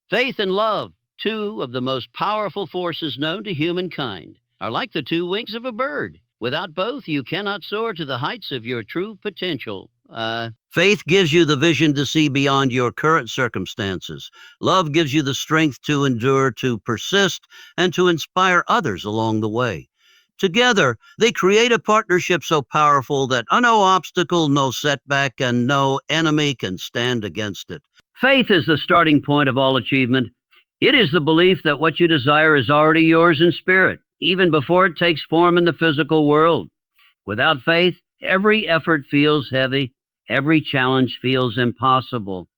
Faith and love, two of the most powerful forces known to humankind, are like the two wings of a bird. Without both, you cannot soar to the heights of your true potential. Faith gives you the vision to see beyond your current circumstances. Love gives you the strength to endure, to persist, and to inspire others along the way. Together, they create a partnership so powerful that no obstacle, no setback, and no enemy can stand against it. Faith is the starting point of all achievement. It is the belief that what you desire is already yours in spirit, even before it takes form in the physical world. Without faith, every effort feels heavy, every challenge feels impossible.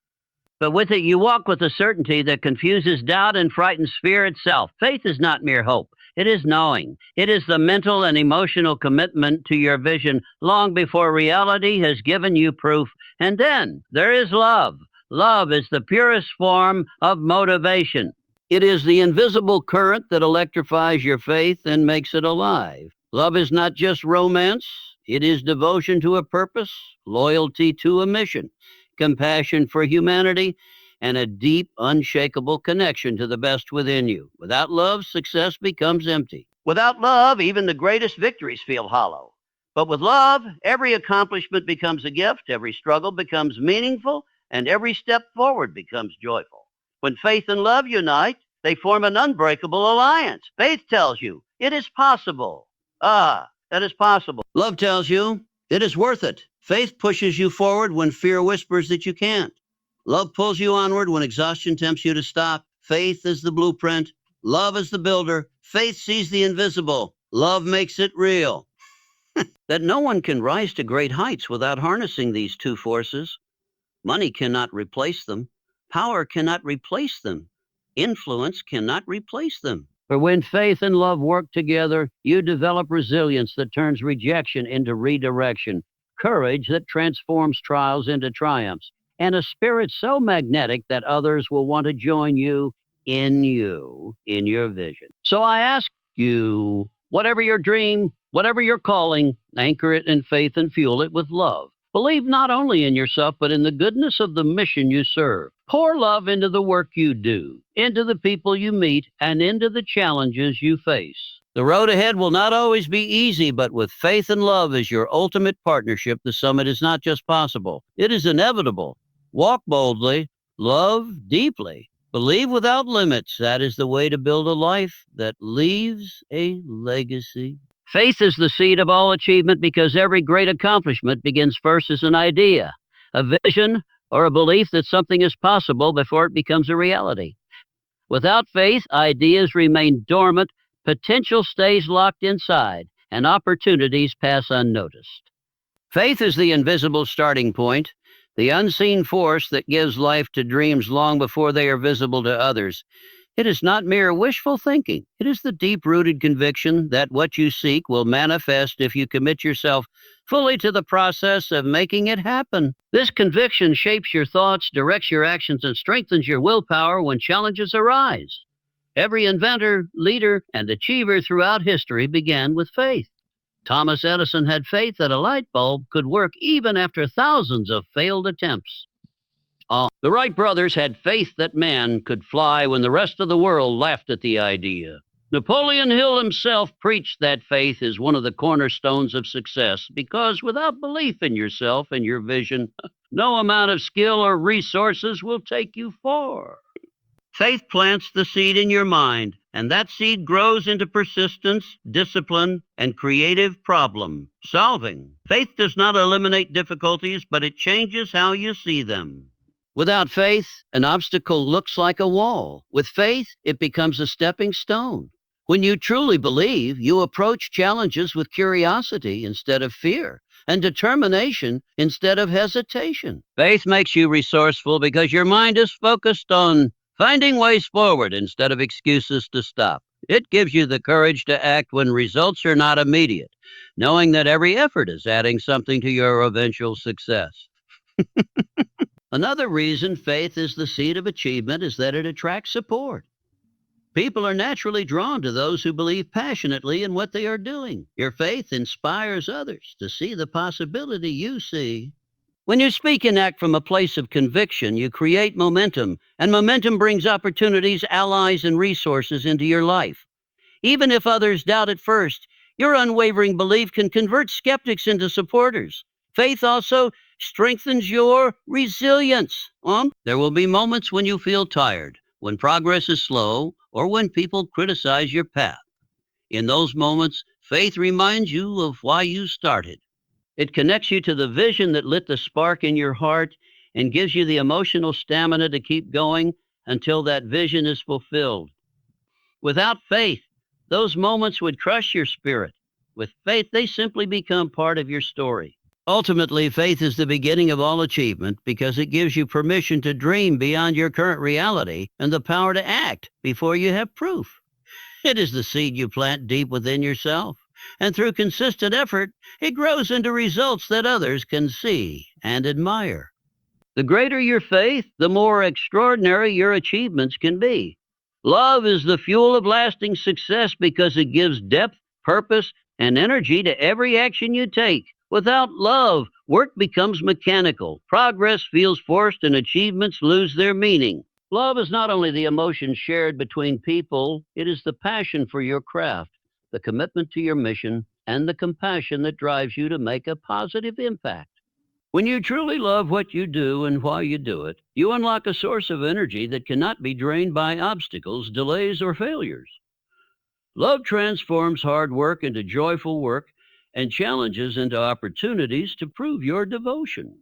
But with it, you walk with a certainty that confuses doubt and frightens fear itself. Faith is not mere hope. It is knowing. It is the mental and emotional commitment to your vision long before reality has given you proof. And then there is love. Love is the purest form of motivation. It is the invisible current that electrifies your faith and makes it alive. Love is not just romance. It is devotion to a purpose, loyalty to a mission, compassion for humanity, and a deep, unshakable connection to the best within you. Without love, success becomes empty. Without love, even the greatest victories feel hollow. But with love, every accomplishment becomes a gift, every struggle becomes meaningful, and every step forward becomes joyful. When faith and love unite, they form an unbreakable alliance. Faith tells you, it is possible. That is possible. Love tells you, it is worth it. Faith pushes you forward when fear whispers that you can't. Love pulls you onward when exhaustion tempts you to stop. Faith is the blueprint. Love is the builder. Faith sees the invisible. Love makes it real. That no one can rise to great heights without harnessing these two forces. Money cannot replace them. Power cannot replace them. Influence cannot replace them. For when faith and love work together, you develop resilience that turns rejection into redirection, courage that transforms trials into triumphs, and a spirit so magnetic that others will want to join you, in your vision. So I ask you, whatever your dream, whatever your calling, anchor it in faith and fuel it with love. Believe not only in yourself, but in the goodness of the mission you serve. Pour love into the work you do, into the people you meet, and into the challenges you face. The road ahead will not always be easy, but with faith and love as your ultimate partnership, the summit is not just possible, it is inevitable. Walk boldly, love deeply, believe without limits. That is the way to build a life that leaves a legacy. Faith is the seed of all achievement because every great accomplishment begins first as an idea, a vision, or a belief that something is possible before it becomes a reality. Without faith, ideas remain dormant, potential stays locked inside, and opportunities pass unnoticed. Faith is the invisible starting point, the unseen force that gives life to dreams long before they are visible to others. It is not mere wishful thinking. It is the deep-rooted conviction that what you seek will manifest if you commit yourself fully to the process of making it happen. This conviction shapes your thoughts, directs your actions, and strengthens your willpower when challenges arise. Every inventor, leader, and achiever throughout history began with faith. Thomas Edison had faith that a light bulb could work even after thousands of failed attempts. The Wright brothers had faith that man could fly when the rest of the world laughed at the idea. Napoleon Hill himself preached that faith is one of the cornerstones of success because without belief in yourself and your vision, no amount of skill or resources will take you far. Faith plants the seed in your mind, and that seed grows into persistence, discipline, and creative problem solving. Faith does not eliminate difficulties, but it changes how you see them. Without faith, an obstacle looks like a wall. With faith, it becomes a stepping stone. When you truly believe, you approach challenges with curiosity instead of fear, and determination instead of hesitation. Faith makes you resourceful because your mind is focused on finding ways forward instead of excuses to stop. It gives you the courage to act when results are not immediate, knowing that every effort is adding something to your eventual success. Another reason faith is the seed of achievement is that it attracts support. People are naturally drawn to those who believe passionately in what they are doing. Your faith inspires others to see the possibility you see. When you speak and act from a place of conviction, you create momentum, and momentum brings opportunities, allies, and resources into your life. Even if others doubt at first, your unwavering belief can convert skeptics into supporters. Faith also strengthens your resilience. There will be moments when you feel tired, when progress is slow, or when people criticize your path. In those moments, faith reminds you of why you started. It connects you to the vision that lit the spark in your heart and gives you the emotional stamina to keep going until that vision is fulfilled. Without faith, those moments would crush your spirit. With faith, they simply become part of your story. Ultimately, faith is the beginning of all achievement because it gives you permission to dream beyond your current reality and the power to act before you have proof. It is the seed you plant deep within yourself, and through consistent effort, it grows into results that others can see and admire. The greater your faith, the more extraordinary your achievements can be. Love is the fuel of lasting success because it gives depth, purpose, and energy to every action you take. Without love, work becomes mechanical, progress feels forced, and achievements lose their meaning. Love is not only the emotion shared between people, it is the passion for your craft, the commitment to your mission, and the compassion that drives you to make a positive impact. When you truly love what you do and why you do it, you unlock a source of energy that cannot be drained by obstacles, delays, or failures. Love transforms hard work into joyful work and challenges into opportunities to prove your devotion.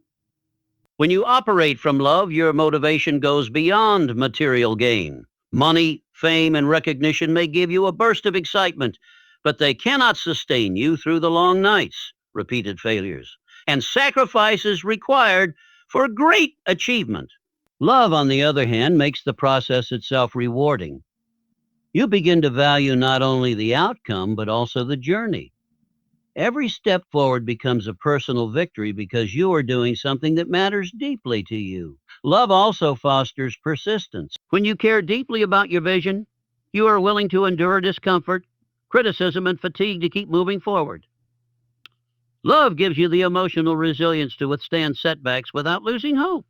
When you operate from love, your motivation goes beyond material gain. Money, fame, and recognition may give you a burst of excitement, but they cannot sustain you through the long nights, repeated failures, and sacrifices required for great achievement. Love, on the other hand, makes the process itself rewarding. You begin to value not only the outcome, but also the journey. Every step forward becomes a personal victory because you are doing something that matters deeply to you. Love also fosters persistence. When you care deeply about your vision, you are willing to endure discomfort, criticism, and fatigue to keep moving forward. Love gives you the emotional resilience to withstand setbacks without losing hope.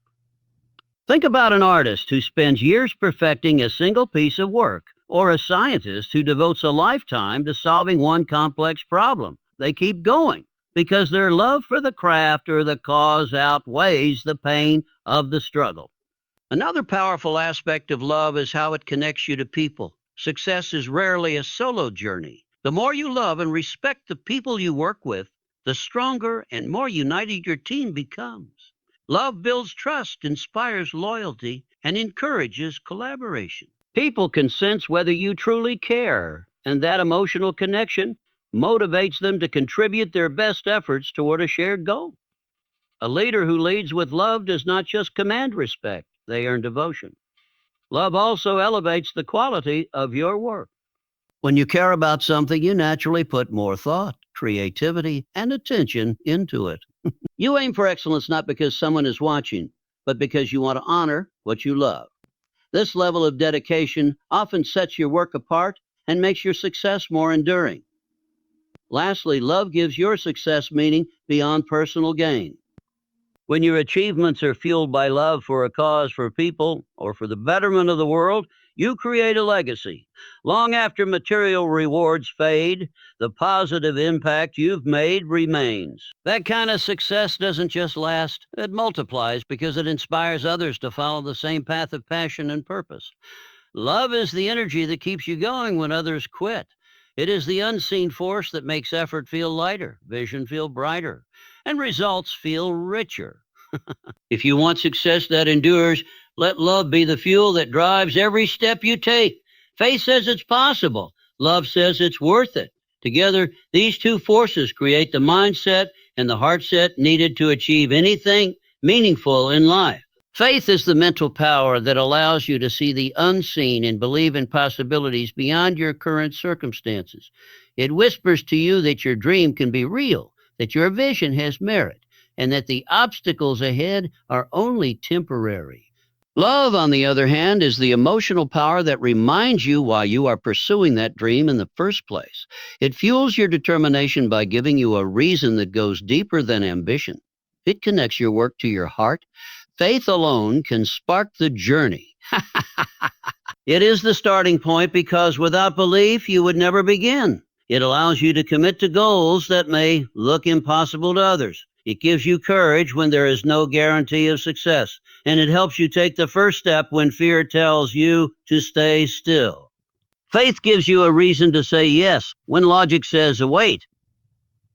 Think about an artist who spends years perfecting a single piece of work, or a scientist who devotes a lifetime to solving one complex problem. They keep going because their love for the craft or the cause outweighs the pain of the struggle. Another powerful aspect of love is how it connects you to people. Success is rarely a solo journey. The more you love and respect the people you work with, the stronger and more united your team becomes. Love builds trust, inspires loyalty, and encourages collaboration. People can sense whether you truly care, and that emotional connection motivates them to contribute their best efforts toward a shared goal. A leader who leads with love does not just command respect, they earn devotion. Love also elevates the quality of your work. When you care about something, you naturally put more thought, creativity, and attention into it. You aim for excellence not because someone is watching, but because you want to honor what you love. This level of dedication often sets your work apart and makes your success more enduring. Lastly, love gives your success meaning beyond personal gain. When your achievements are fueled by love for a cause, for people, or for the betterment of the world, you create a legacy. Long after material rewards fade, the positive impact you've made remains. That kind of success doesn't just last, it multiplies because it inspires others to follow the same path of passion and purpose. Love is the energy that keeps you going when others quit. It is the unseen force that makes effort feel lighter, vision feel brighter, and results feel richer. If you want success that endures, let love be the fuel that drives every step you take. Faith says it's possible. Love says it's worth it. Together, these two forces create the mindset and the heart set needed to achieve anything meaningful in life. Faith is the mental power that allows you to see the unseen and believe in possibilities beyond your current circumstances. It whispers to you that your dream can be real, that your vision has merit, and that the obstacles ahead are only temporary. Love, on the other hand, is the emotional power that reminds you why you are pursuing that dream in the first place. It fuels your determination by giving you a reason that goes deeper than ambition. It connects your work to your heart. Faith alone can spark the journey. It is the starting point because without belief, you would never begin. It allows you to commit to goals that may look impossible to others. It gives you courage when there is no guarantee of success, and it helps you take the first step when fear tells you to stay still. Faith gives you a reason to say yes when logic says wait.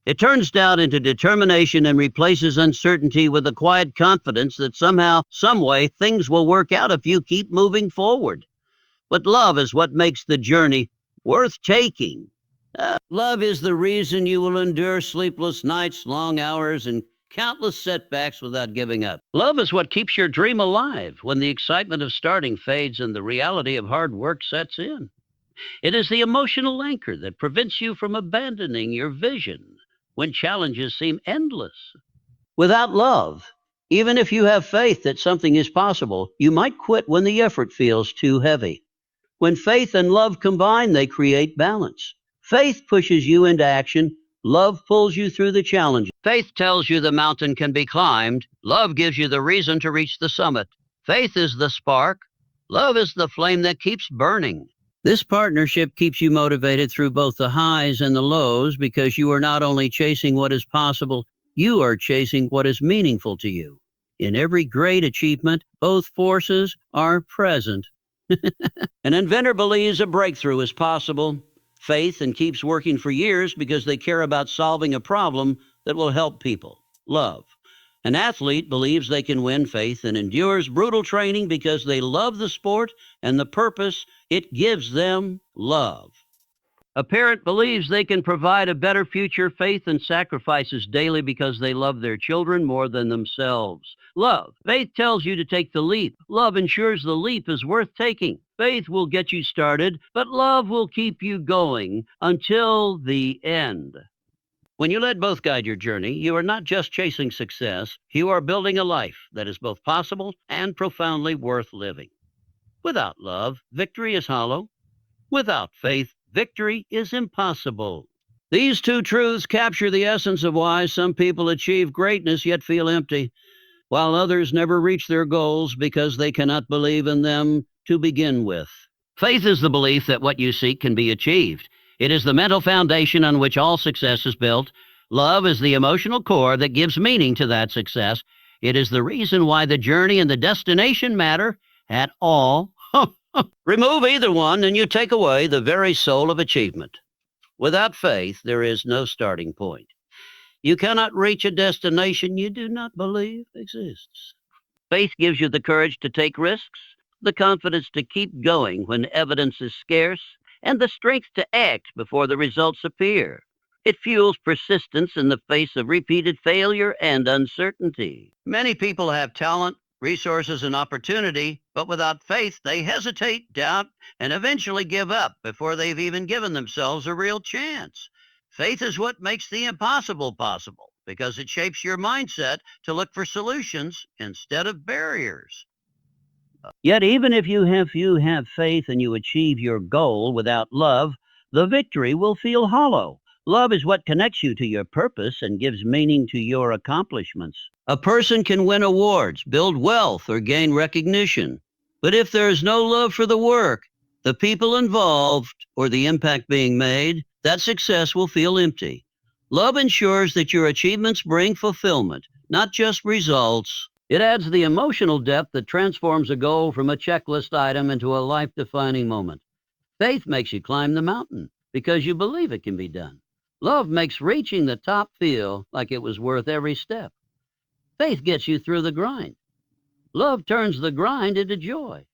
It turns doubt into determination and replaces uncertainty with a quiet confidence that somehow, someway, things will work out if you keep moving forward. But love is what makes the journey worth taking. Love is the reason you will endure sleepless nights, long hours, and countless setbacks without giving up. Love is what keeps your dream alive when the excitement of starting fades and the reality of hard work sets in. It is the emotional anchor that prevents you from abandoning your vision when challenges seem endless. Without love, even if you have faith that something is possible, you might quit when the effort feels too heavy. When faith and love combine, they create balance. Faith pushes you into action. Love pulls you through the challenge. Faith tells you the mountain can be climbed. Love gives you the reason to reach the summit. Faith is the spark. Love is the flame that keeps burning. This partnership keeps you motivated through both the highs and the lows because you are not only chasing what is possible, you are chasing what is meaningful to you. In every great achievement, both forces are present. An inventor believes a breakthrough is possible. Faith and keeps working for years because they care about solving a problem that will help people. Love. An athlete believes they can win. Faith and endures brutal training because they love the sport and the purpose it gives them. Love. A parent believes they can provide a better future. Faith and sacrifices daily because they love their children more than themselves. Love. Faith tells you to take the leap. Love ensures the leap is worth taking. Faith will get you started, but love will keep you going until the end. When you let both guide your journey, you are not just chasing success, you are building a life that is both possible and profoundly worth living. Without love, victory is hollow. Without faith, victory is impossible. These two truths capture the essence of why some people achieve greatness yet feel empty, while others never reach their goals because they cannot believe in them to begin with. Faith is the belief that what you seek can be achieved. It is the mental foundation on which all success is built. Love is the emotional core that gives meaning to that success. It is the reason why the journey and the destination matter at all. Remove either one and you take away the very soul of achievement. Without faith, there is no starting point. You cannot reach a destination you do not believe exists. Faith gives you the courage to take risks, the confidence to keep going when evidence is scarce, and the strength to act before the results appear. It fuels persistence in the face of repeated failure and uncertainty. Many people have talent, resources, and opportunity, but without faith, they hesitate, doubt, and eventually give up before they've even given themselves a real chance. Faith is what makes the impossible possible because it shapes your mindset to look for solutions instead of barriers. Yet even if you have faith and you achieve your goal without love, the victory will feel hollow. Love is what connects you to your purpose and gives meaning to your accomplishments. A person can win awards, build wealth, or gain recognition. But if there is no love for the work, the people involved, or the impact being made, that success will feel empty. Love ensures that your achievements bring fulfillment, not just results. It adds the emotional depth that transforms a goal from a checklist item into a life-defining moment. Faith makes you climb the mountain because you believe it can be done. Love makes reaching the top feel like it was worth every step. Faith gets you through the grind. Love turns the grind into joy.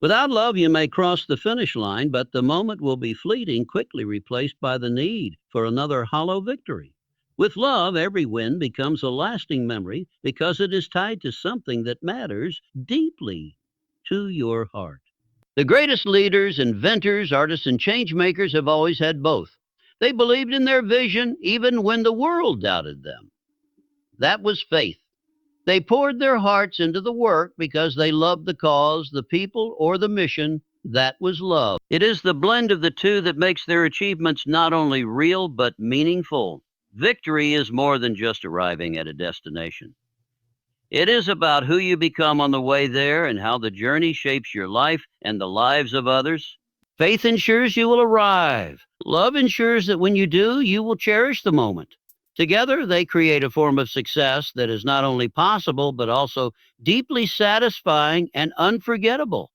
Without love, you may cross the finish line, but the moment will be fleeting, quickly replaced by the need for another hollow victory. With love, every win becomes a lasting memory because it is tied to something that matters deeply to your heart. The greatest leaders, inventors, artists, and change makers have always had both. They believed in their vision even when the world doubted them. That was faith. They poured their hearts into the work because they loved the cause, the people, or the mission. That was love. It is the blend of the two that makes their achievements not only real but meaningful. Victory is more than just arriving at a destination. It is about who you become on the way there and how the journey shapes your life and the lives of others. Faith ensures you will arrive. Love ensures that when you do, you will cherish the moment. Together, they create a form of success that is not only possible, but also deeply satisfying and unforgettable.